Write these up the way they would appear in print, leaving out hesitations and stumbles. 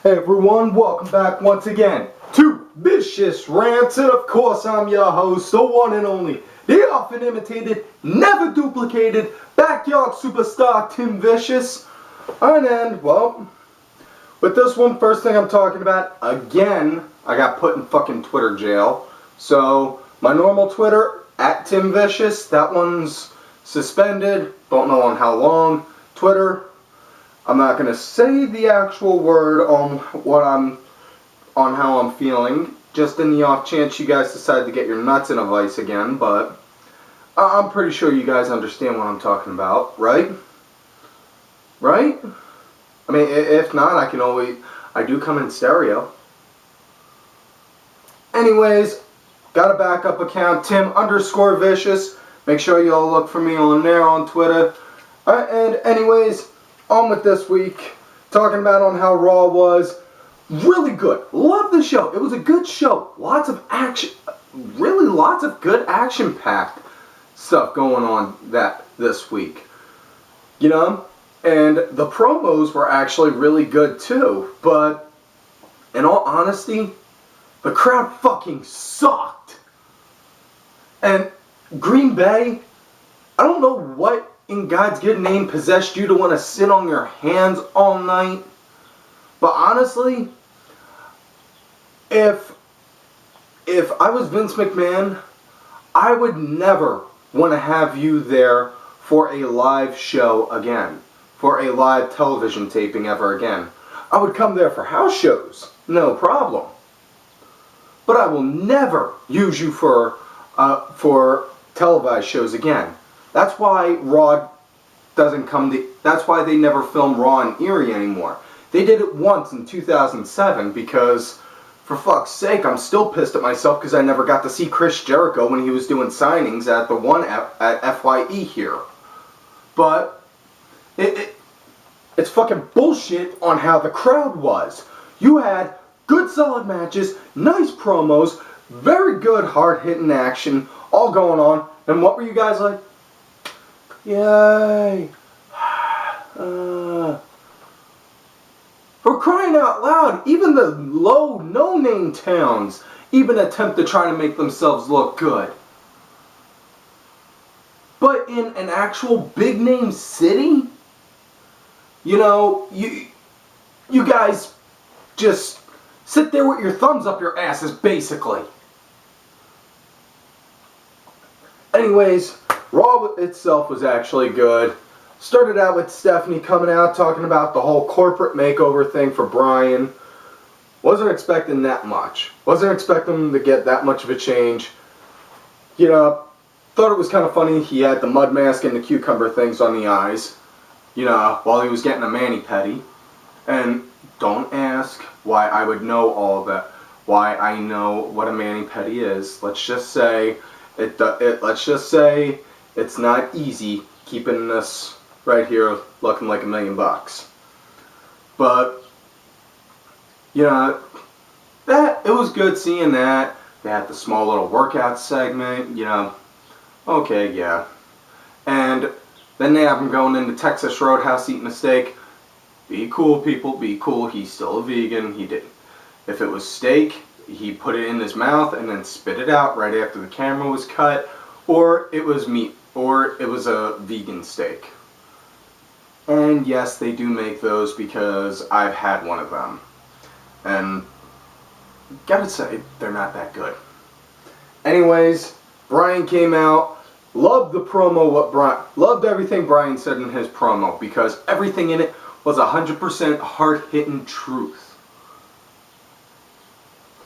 Hey everyone, welcome back once again to Vicious Rants, and of course I'm your host, the one and only, the often imitated, never duplicated, backyard superstar Tim Vicious. And well, with this one, first thing I'm talking about, again, I got put in fucking Twitter jail. So, my normal Twitter, at Tim Vicious, that one's suspended, don't know on how long. Twitter, I'm not going to say the actual word on how I'm feeling, just in the off chance you guys decide to get your nuts in a vice again, but I'm pretty sure you guys understand what I'm talking about, right? Right? I mean, if not, I do come in stereo. Anyways, got a backup account, Tim_Vicious. Make sure you all look for me on there on Twitter. And anyways, on with this week, talking about on how Raw was. Really good. Love the show. It was a good show. Lots of action. Really lots of good action-packed stuff going on this week. You know? And the promos were actually really good too. But, in all honesty, the crowd fucking sucked. And Green Bay, I don't know what in God's good name possessed you to want to sit on your hands all night. But honestly, if I was Vince McMahon, I would never want to have you there for a live show again, for a live television taping ever again. I would come there for house shows, no problem. But I will never use you for televised shows again. That's why Raw doesn't come to... That's why they never film Raw in Erie anymore. They did it once in 2007 because, for fuck's sake, I'm still pissed at myself because I never got to see Chris Jericho when he was doing signings at the one at FYE here. But it's fucking bullshit on how the crowd was. You had good solid matches, nice promos, very good hard-hitting action, all going on. And what were you guys like? Yay! For crying out loud, even the low, no-name towns even attempt to try to make themselves look good. But in an actual big-name city, you know, you guys just sit there with your thumbs up your asses, basically. Anyways, Raw itself was actually good. Started out with Stephanie coming out talking about the whole corporate makeover thing for Bryan. Wasn't expecting that much. Wasn't expecting him to get that much of a change. You know, thought it was kind of funny he had the mud mask and the cucumber things on the eyes. You know, while he was getting a mani-pedi. And don't ask why I would know all of that. Why I know what a mani-pedi is. Let's just say it's not easy keeping this right here looking like $1 million. But, you know, it was good seeing that. They had the small little workout segment, you know. Okay, yeah. And then they have him going into Texas Roadhouse eating a steak. Be cool, people, be cool. He's still a vegan. He did. If it was steak, he put it in his mouth and then spit it out right after the camera was cut, or it was meat, or it was a vegan steak. And yes, they do make those because I've had one of them. And gotta say, they're not that good. Anyways, Bryan came out, loved the promo, loved everything Bryan said in his promo because everything in it was 100% hard-hitting truth.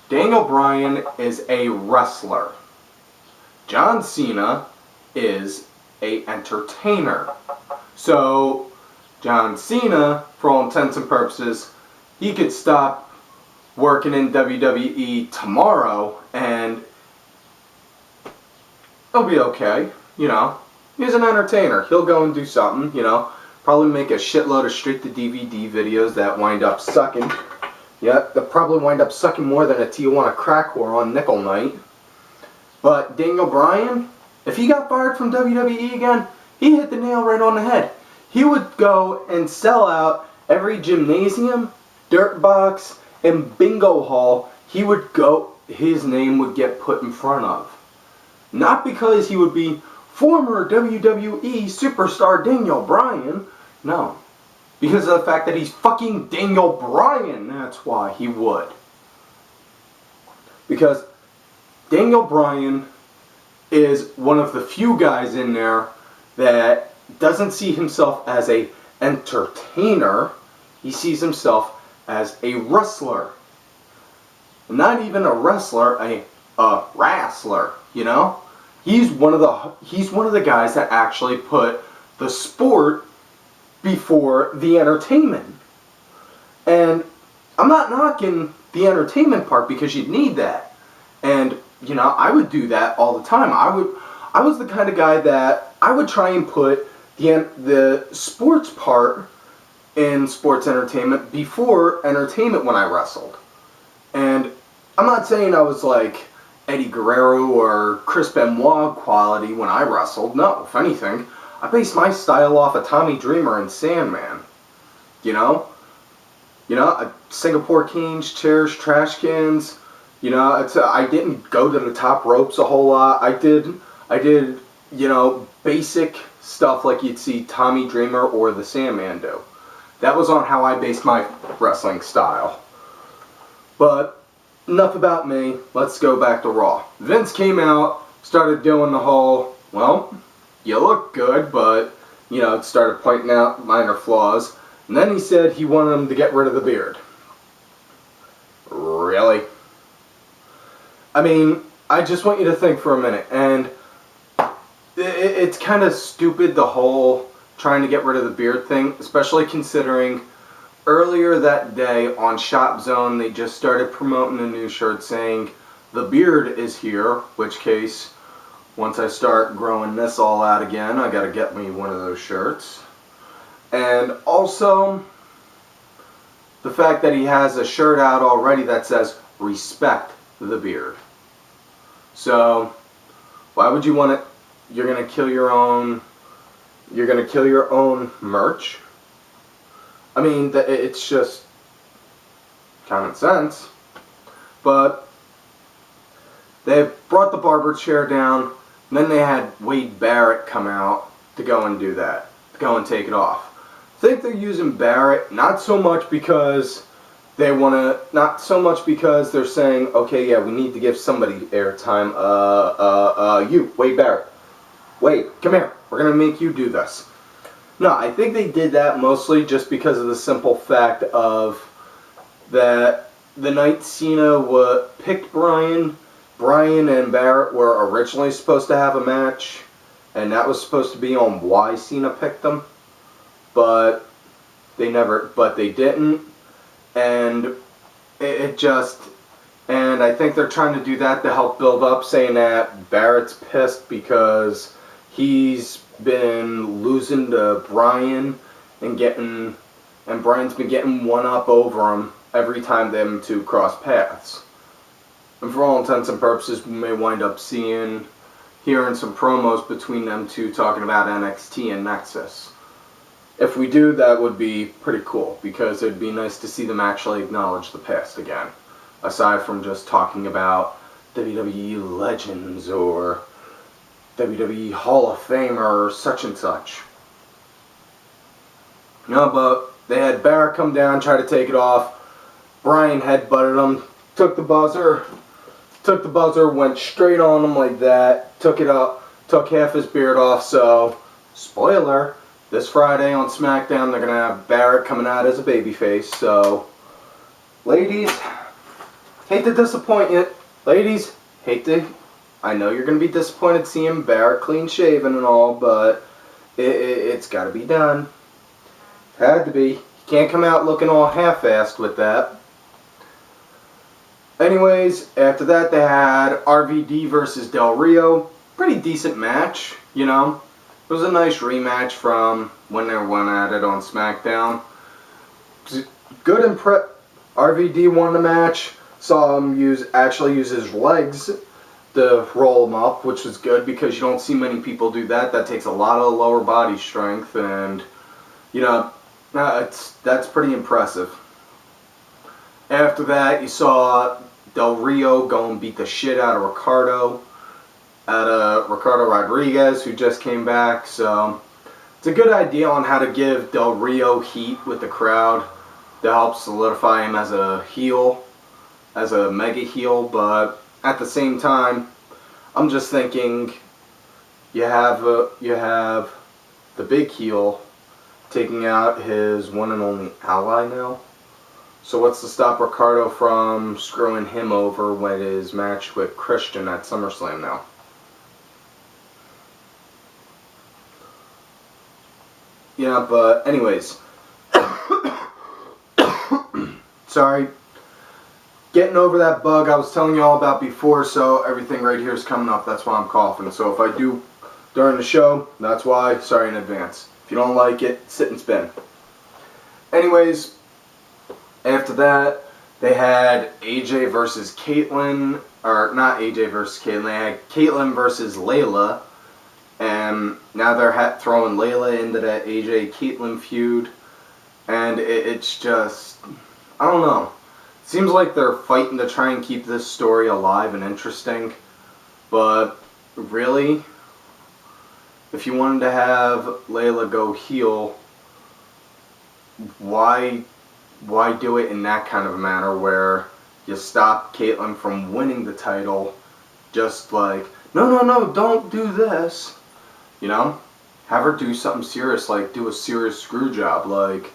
Daniel Bryan is a wrestler. John Cena is an entertainer. So, John Cena, for all intents and purposes, he could stop working in WWE tomorrow and he'll be okay, you know. He's an entertainer. He'll go and do something, you know. Probably make a shitload of straight-to-DVD videos that wind up sucking. Yeah, they'll probably wind up sucking more than a Tijuana crack whore on Nickel Night. But Daniel Bryan, if he got fired from WWE again, he hit the nail right on the head. He would go and sell out every gymnasium, dirt box and bingo hall he would go, his name would get put in front of. Not because he would be former WWE superstar Daniel Bryan. No. Because of the fact that he's fucking Daniel Bryan. That's why he would. Because Daniel Bryan is one of the few guys in there that doesn't see himself as a entertainer. He sees himself as a wrestler. Not even a wrestler, a wrestler, you know? He's one of the guys that actually put the sport before the entertainment. And I'm not knocking the entertainment part because you'd need that. And, you know, I would do that all the time. I was the kind of guy that I would try and put the sports part in sports entertainment before entertainment when I wrestled. And I'm not saying I was like Eddie Guerrero or Chris Benoit quality when I wrestled. No, if anything, I based my style off of Tommy Dreamer and Sandman. You know, Singapore canes, chairs, trash cans. You know, I didn't go to the top ropes a whole lot. I did, you know, basic stuff like you'd see Tommy Dreamer or the Sandman do. That was on how I based my wrestling style. But enough about me. Let's go back to Raw. Vince came out, started doing the whole, well, you look good, but, you know, started pointing out minor flaws. And then he said he wanted him to get rid of the beard. Really? I mean, I just want you to think for a minute. And it's kind of stupid, the whole trying to get rid of the beard thing, especially considering earlier that day on Shop Zone, they just started promoting a new shirt saying, the beard is here, which case, once I start growing this all out again, I gotta get me one of those shirts. And also, the fact that he has a shirt out already that says, respect the beard. So, why would you want it? You're gonna kill your own merch? I mean, it's just common sense. But they brought the barber chair down, and then they had Wade Barrett come out to go and do that, to go and take it off. I think they're using Barrett not so much because they're saying, okay, yeah, we need to give somebody airtime. You, Wade Barrett. Wade, come here. We're gonna make you do this. No, I think they did that mostly just because of the simple fact of that the night Cena picked Bryan and Barrett were originally supposed to have a match, and that was supposed to be on why Cena picked them, but they didn't, and and I think they're trying to do that to help build up, saying that Barrett's pissed because he's been losing to Bryan and Bryan's been getting one up over him every time them two cross paths. And for all intents and purposes, we may wind up hearing some promos between them two talking about NXT and Nexus. If we do, that would be pretty cool, because it'd be nice to see them actually acknowledge the past again, aside from just talking about WWE legends or WWE Hall of Famer or such and such. No, but they had Barrett come down, try to take it off. Bryan headbutted him, took the buzzer, went straight on him like that, took it up, took half his beard off. So, spoiler, this Friday on SmackDown, they're going to have Barrett coming out as a babyface. So, ladies, hate to disappoint you. I know you're going to be disappointed seeing Barrett clean shaven and all, but it's got to be done. Had to be. You can't come out looking all half-assed with that. Anyways, after that they had RVD versus Del Rio. Pretty decent match, you know. It was a nice rematch from when they went at it on SmackDown. Good RVD won the match. Saw him actually use his legs to roll him up, which was good because you don't see many people do that. That takes a lot of lower body strength, and you know, that's pretty impressive. After that, you saw Del Rio go and beat the shit out of Ricardo Rodriguez, who just came back. So it's a good idea on how to give Del Rio heat with the crowd to help solidify him as a heel, as a mega heel. But at the same time, I'm just thinking you have the big heel taking out his one and only ally now. So what's to stop Ricardo from screwing him over with his match with Christian at SummerSlam now? Yeah, but anyways. Sorry. Getting over that bug I was telling you all about before, so everything right here is coming up. That's why I'm coughing. So if I do during the show, that's why. Sorry in advance. If you don't like it, sit and spin. Anyways, after that, they had AJ versus Caitlyn, or not AJ versus Caitlyn, they had Caitlyn versus Layla, and now they're throwing Layla into that AJ Caitlyn feud, and it's just, I don't know. Seems like they're fighting to try and keep this story alive and interesting, but really, if you wanted to have Layla go heel, why do it in that kind of a manner where you stop Caitlyn from winning the title? Just like, no, don't do this. You know? Have her do something serious, like do a serious screw job, like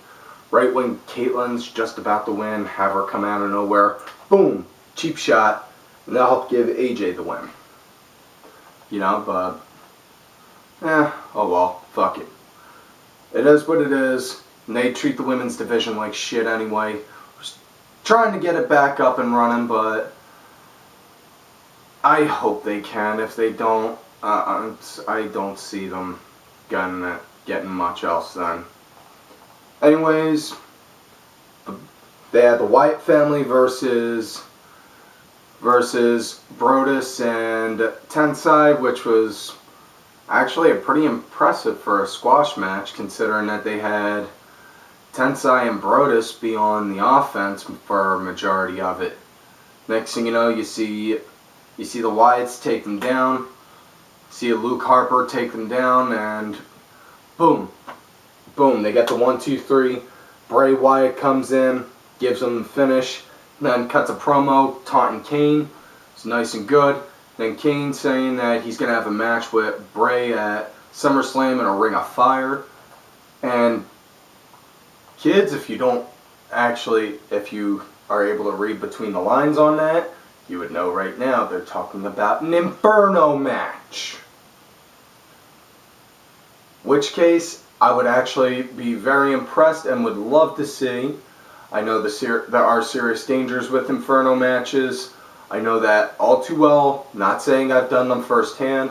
right when Caitlyn's just about to win, have her come out of nowhere, boom, cheap shot, and that'll help give AJ the win. You know, but, oh well, fuck it. It is what it is, and they treat the women's division like shit anyway. Just trying to get it back up and running, but I hope they can. If they don't, I don't see them getting much else then. Anyways, they had the Wyatt family versus Brodus and Tensai, which was actually a pretty impressive for a squash match, considering that they had Tensai and Brodus be on the offense for a majority of it. Next thing you know, you see the Wyatts take them down, see a Luke Harper take them down, and boom, they get the 1, 2, 3. Bray Wyatt comes in, gives them the finish, and then cuts a promo taunting Kane. It's nice and good. Then Kane saying that he's going to have a match with Bray at SummerSlam in a Ring of Fire. And kids, if you are able to read between the lines on that, you would know right now they're talking about an Inferno match. Which case, I would actually be very impressed and would love to see. I know there are serious dangers with Inferno matches. I know that all too well, not saying I've done them firsthand.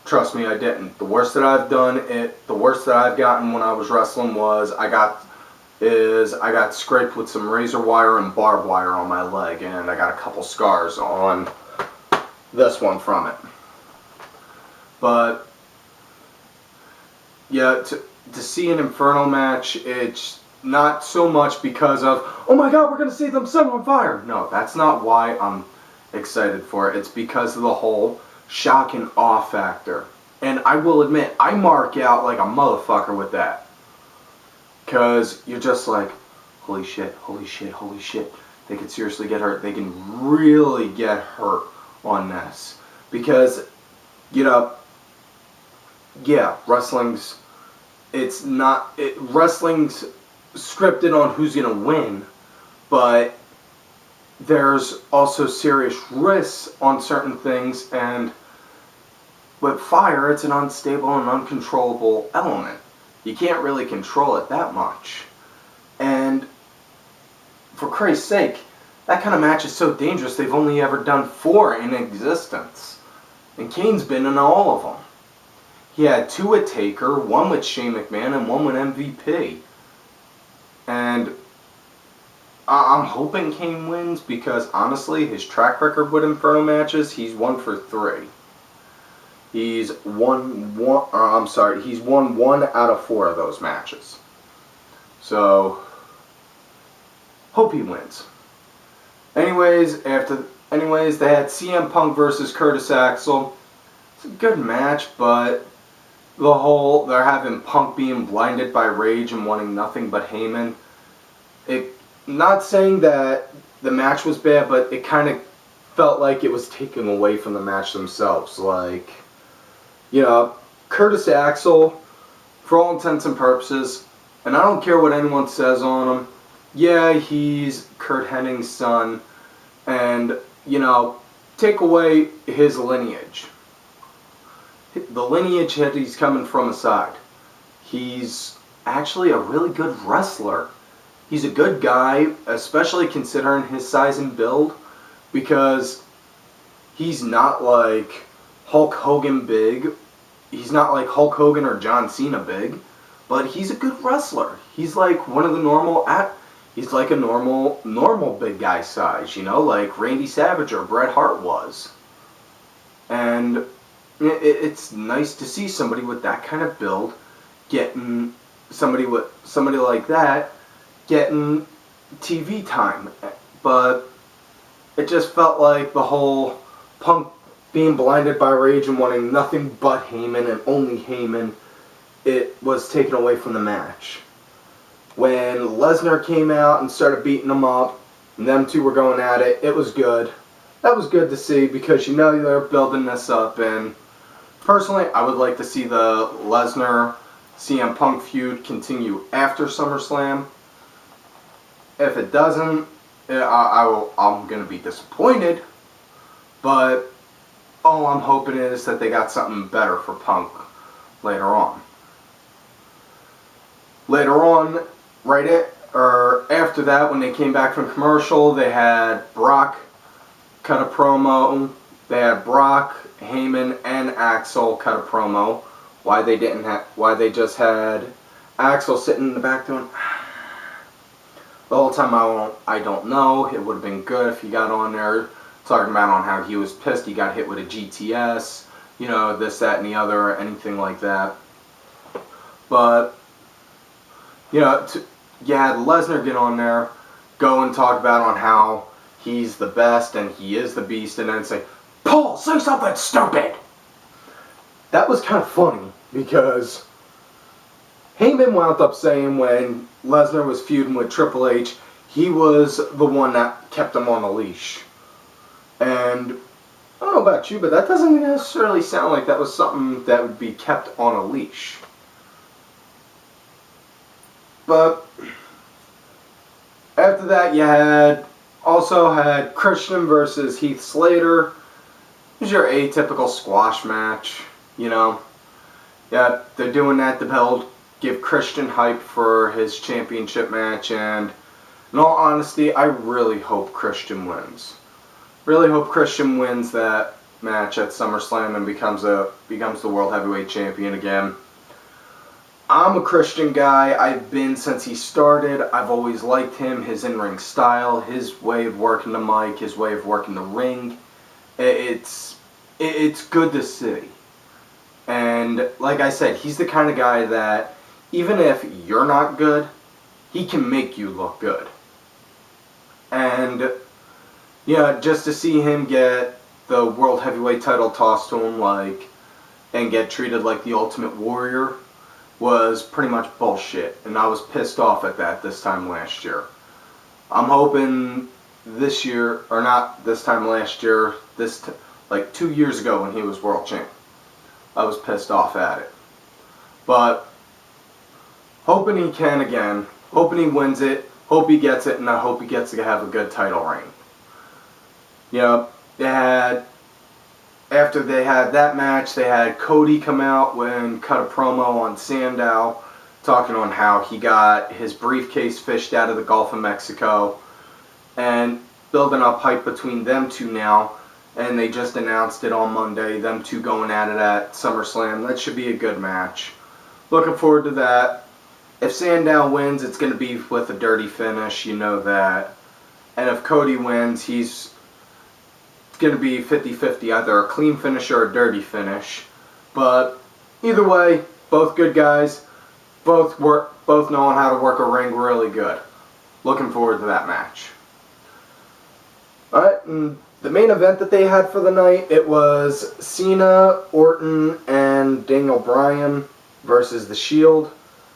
Trust me, I didn't. The worst that I've gotten when I was wrestling was I got scraped with some razor wire and barbed wire on my leg, and I got a couple scars on this one from it. But yeah, to see an Inferno match, it's not so much because of, oh my god, we're going to see them set on fire. No, that's not why I'm excited for it. It's because of the whole shock and awe factor. And I will admit, I mark out like a motherfucker with that. Because you're just like, holy shit, holy shit, holy shit. They could seriously get hurt. They can really get hurt on this. Because, you know, yeah, wrestling's scripted on who's going to win, but there's also serious risks on certain things, and with fire, it's an unstable and uncontrollable element. You can't really control it that much. And for Christ's sake, that kind of match is so dangerous, they've only ever done 4 in existence. And Kane's been in all of them. He had 2 with Taker, 1 with Shane McMahon, and 1 with MVP. And I'm hoping Kane wins because, honestly, his track record with Inferno matches, he's 1 for 3. He's won 1 out of 4 of those matches. So, hope he wins. Anyways, they had CM Punk versus Curtis Axel. It's a good match, but they're having Punk being blinded by rage and wanting nothing but Heyman. Not saying that the match was bad, but it kind of felt like it was taken away from the match themselves. Like, Curtis Axel, for all intents and purposes, and I don't care what anyone says on him, yeah, he's Kurt Hennig's son, and, take away his lineage. The lineage that he's coming from aside. He's actually a really good wrestler. He's a good guy, especially considering his size and build, because he's not like Hulk Hogan big. He's not like Hulk Hogan or John Cena big, but he's a good wrestler. He's like one of the he's like a normal big guy size, like Randy Savage or Bret Hart was. And it's nice to see somebody with that kind of build getting somebody like that getting TV time. But it just felt like the whole Punk being blinded by rage and wanting nothing but Heyman and only Heyman, it was taken away from the match. When Lesnar came out and started beating him up, and them two were going at it, it was good. That was good to see, because they're building this up, and personally, I would like to see the Lesnar CM Punk feud continue after SummerSlam. If it doesn't, I'm going to be disappointed, but all I'm hoping is that they got something better for Punk later on. After that, when they came back from commercial, they had Brock cut a promo. They had Brock, Heyman, and Axel cut a promo. Why they just had Axel sitting in the back doing the whole time, I don't know. It would have been good if he got on there talking about on how he was pissed he got hit with a GTS, this, that, and the other, or anything like that. But, you had Lesnar get on there, go and talk about on how he's the best and he is the beast, and then say, "Paul, say something stupid!" That was kind of funny, because Heyman wound up saying when Lesnar was feuding with Triple H, he was the one that kept him on a leash. And I don't know about you, but that doesn't necessarily sound like that was something that would be kept on a leash. But after that, you also had Christian versus Heath Slater. It was your atypical squash match, Yeah, they're doing that to give Christian hype for his championship match, and in all honesty, I really hope Christian wins. Really hope Christian wins that match at SummerSlam and becomes the World Heavyweight Champion again. I'm a Christian guy. I've been since he started. I've always liked him, his in-ring style, his way of working the mic, his way of working the ring. It's good to see. And like I said, he's the kind of guy that even if you're not good, he can make you look good. And just to see him get the World Heavyweight title tossed to him and get treated like the Ultimate Warrior was pretty much bullshit. And I was pissed off at that this time last year. I'm hoping this year, or not this time last year, 2 years ago when he was world champ, I was pissed off at it. But hoping he can again, hoping he wins it, hope he gets it, and I hope he gets to have a good title reign. After they had that match, they had Cody come out and cut a promo on Sandow, talking on how he got his briefcase fished out of the Gulf of Mexico, and building up hype between them two now. And they just announced it on Monday, them two going at it at SummerSlam. That should be a good match. Looking forward to that. If Sandow wins, it's going to be with a dirty finish, that. And if Cody wins, he's going to be 50-50, either a clean finish or a dirty finish. But either way, both good guys, both knowing how to work a ring really good. Looking forward to that match. the main event that they had for the night, it was Cena, Orton, and Daniel Bryan versus The Shield.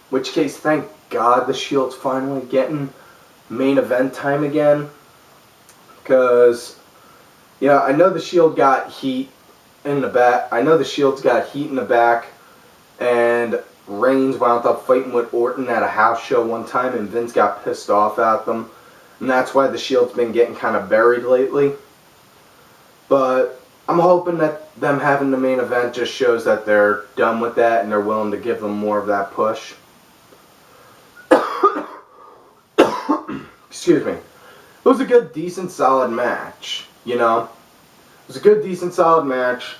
Which case, thank God the Shield's finally getting main event time again. Because, yeah, I know the Shield got heat in the back. I know the Shield's got heat in the back. And Reigns wound up fighting with Orton at a house show one time, and Vince got pissed off at them. And that's why the Shield's been getting kind of buried lately. But I'm hoping that them having the main event just shows that they're done with that and they're willing to give them more of that push. Excuse me. It was a good, decent, solid match, you know? It was a good, decent, solid match.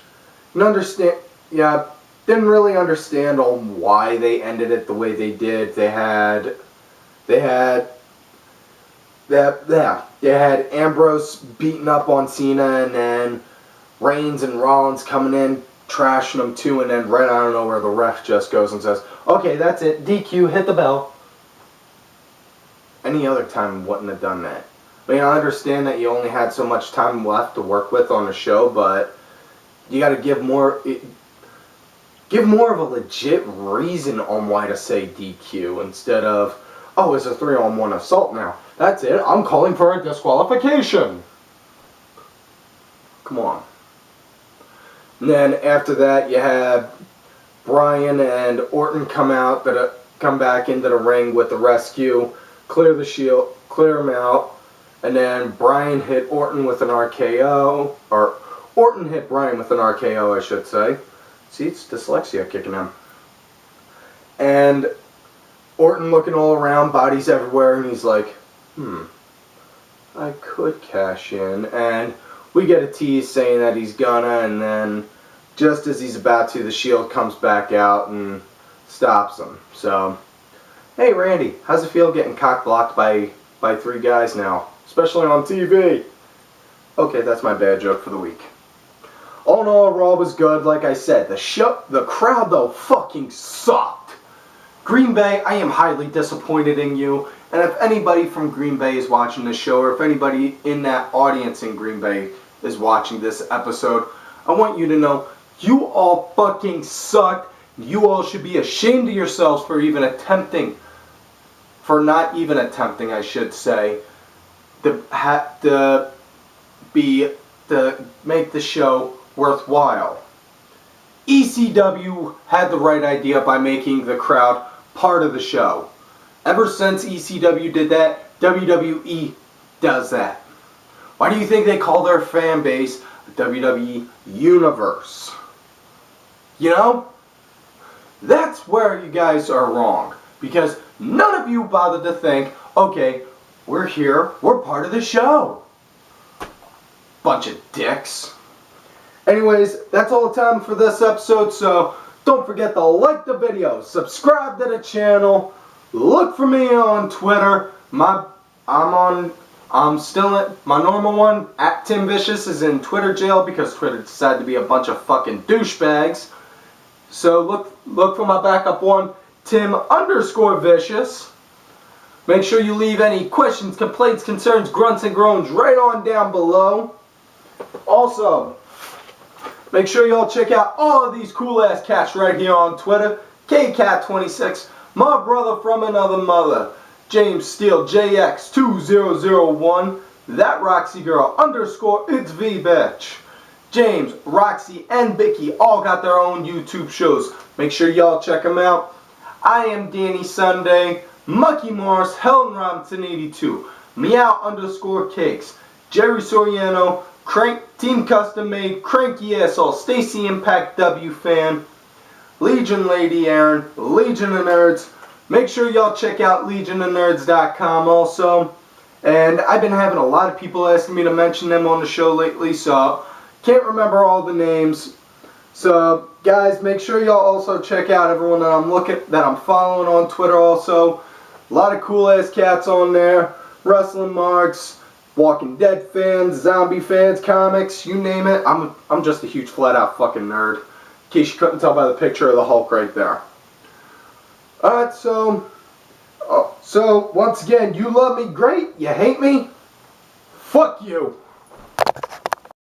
Didn't really understand on why they ended it the way they did. They had Ambrose beating up on Cena, and then Reigns and Rollins coming in, trashing them too, and then right out of nowhere the ref just goes and says, "Okay, that's it, DQ, hit the bell." Any other time wouldn't have done that. I mean, I understand that you only had so much time left to work with on the show, but you got to give more of a legit reason on why to say DQ instead of, "Oh, it's a 3-on-1 assault now. That's it. I'm calling for a disqualification." Come on. And then after that, you had Bryan and Orton come back into the ring with the rescue, clear the Shield, clear him out, and then Bryan hit Orton with an RKO, or Orton hit Bryan with an RKO, I should say. See, it's dyslexia kicking in. And Orton looking all around, bodies everywhere, and he's like, I could cash in. And we get a tease saying that he's gonna, and then just as he's about to, the Shield comes back out and stops him. So, hey Randy, how's it feel getting cock-blocked by 3 guys now? Especially on TV. Okay, that's my bad joke for the week. All in all, Raw was good, like I said. The crowd, though, fucking sucked. Green Bay, I am highly disappointed in you. And if anybody from Green Bay is watching this show, or if anybody in that audience in Green Bay is watching this episode, I want you to know, you all fucking suck. You all should be ashamed of yourselves for not even attempting, I should say, to make the show worthwhile. ECW had the right idea by making the crowd part of the show. Ever since ECW did that, WWE does that. Why do you think they call their fan base WWE Universe? You know? That's where you guys are wrong. Because none of you bothered to think, okay, we're here, we're part of the show. Bunch of dicks. Anyways, that's all the time for this episode, so don't forget to like the video, subscribe to the channel, look for me on Twitter. My normal one, @TimVicious, is in Twitter jail because Twitter decided to be a bunch of fucking douchebags. So look for my backup one, Tim_Vicious. Make sure you leave any questions, complaints, concerns, grunts, and groans right on down below. Also, make sure y'all check out all of these cool-ass cats right here on Twitter. KCat26, my brother from another mother, James Steele JX2001, that Roxy Girl _it's V bitch. James, Roxy, and Vicky all got their own YouTube shows. Make sure y'all check them out. I am Danny Sunday, Mucky Morris, Helen Robinson 82, Meow_Cakes, Jerry Soriano, Crank Team Custom Made, Cranky Asshole, Stacy Impact W Fan, Legion Lady Aaron, Legion of Nerds. Make sure y'all check out legionofnerds.com also. And I've been having a lot of people asking me to mention them on the show lately, so can't remember all the names. So guys, make sure y'all also check out everyone that I'm following on Twitter also. A lot of cool ass cats on there. Wrestling marks, Walking Dead fans, zombie fans, comics, you name it. I'm just a huge flat out fucking nerd. In case you couldn't tell by the picture of the Hulk right there. Alright, so once again, you love me, great. You hate me, fuck you.